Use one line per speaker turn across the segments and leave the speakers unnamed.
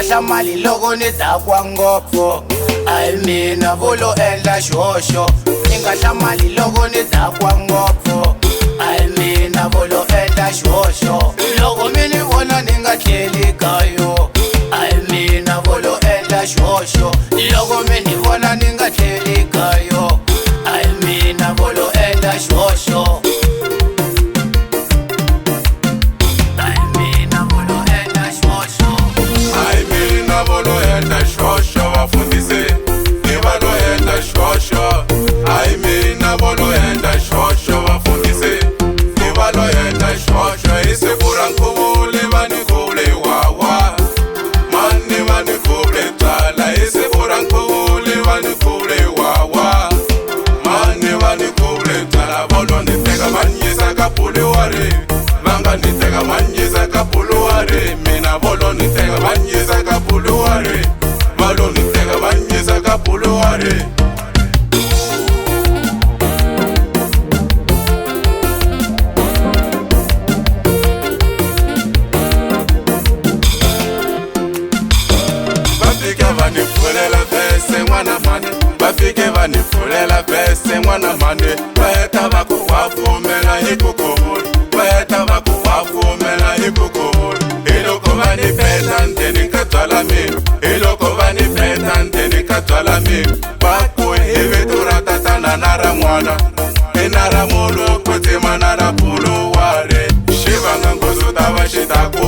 Ningasha mali loko ni dakwa ngopfu ayi mina vulo endla xihoxo ningasha mali loko ni dakwa ngopfu ayi mina vulo endla xihoxo loko mi ni vona ni nga tleli kayo ayi mina vulo endla xihoxo loko mi ni vona ni nga tleli kayo ayi mina vulo endla xihoxo
Vafundise nivalo endla xihoxo hayi mina volo endla xihoxo vafundise nivalo endla xihoxo hi siku ra nkhuvo va ni khuvule wawa mani va ni khuvule byala hi siku ra nkhuvo va ni khuvule wawa mani va ni khuvule byala volo ni teka va ni yisa ka Buluwari va nga ni teka va ni yisa ka Buluwari mina volo ni teka va ni yisa ka Buluwari valo ni teka va ni yisa ka Buluwari va fike va ni pfulela vhese n'wana mani va fike va ni pfulela vhese n'wana mani va heta va ku wa pfumela hi ku khuvula va heta va ku wa pfumela hi ku khuvula hi loko va ni peta ndzeni ka byala mina hi loko va ni peta ndzeni ka byala mina va ku hi vito ra tatana na ra n'wana i na ra muluku tsima na ra Buluwari xi vanga nghozi ta va xitaku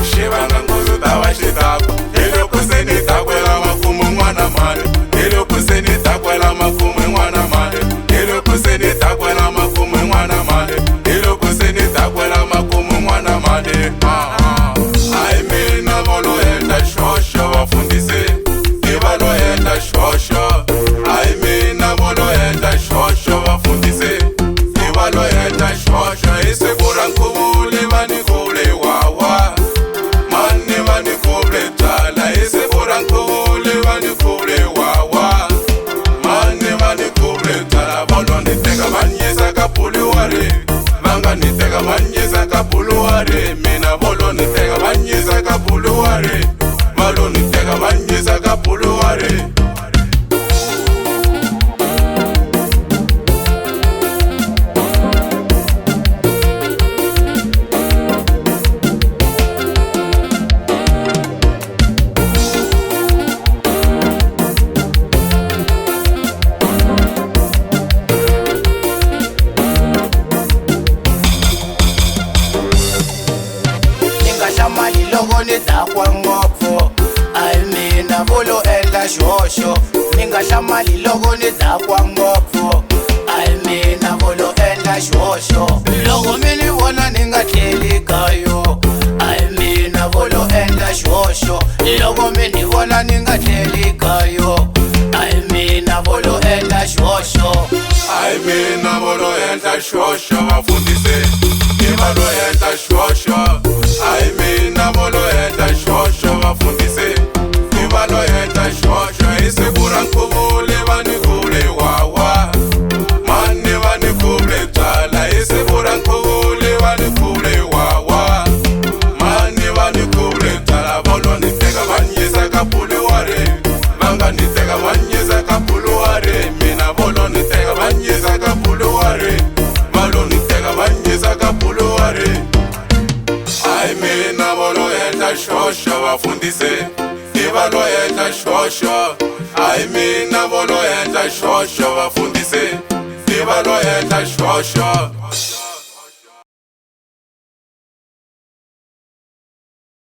xi vanga nghozi ta va xitaku hi loko se ni takwela makumu n'wana mani hi loko se ni takwela makumu n'wana mani hi loko se ni takwela makumu n'wana mani hi loko se ni takwela makumu n'wana mani hayi mina volo endla xihoxo vafundise hi valo endla xihoxo hayi mina volo endla xihoxo vafundise hi valo endla xihoxo hi siku ra nkhuvo va ni khuvule wawa mani va ni khuvule byala hi siku ra nkhuvo va ni khuvule wawa mani va ni khuvule byala volo ni teka va ni yisa ka Buluwari va nga ni teka va ni yisa ka Buluwari mina volo ni teka va ni yisa ka Buluwari valo ni teka va ni yisa ka Buluwari
mali loko ni dakwa ngopfu ayi mina vulo endla xihoxo ningasha mali loko ni dakwa ngopfu ayi mina vulo endla xihoxo loko mi ni vona ni nga tleli kayo ayi mina vulo endla xihoxo loko mi ni vona ni nga tleli kayo ayi mina vulo endla xihoxo
hayi mina volo endla xihoxo vafundise hi valo endla xihoxo hayi mina volo endla xihoxo vafundise hi valo endla xihoxo hi siku ra nkhuvo va ni khuvule wawa mani va ni khuvule byala hi siku ra nkhuvo va ni khuvule wawa mani va ni khuvule byala volo ni teka va ni yisa ka Buluwari va nga ni teka va ni yisa ka Buluwari mina volo ni teka va ni yisa ka Buluwari valo ni teka va ni yisa ka Buluwari hayi mina volo endla xihoxo vafundise hi valo endla xihoxo hayi mina volo endla xihoxo vafundise hi valo endla xihoxo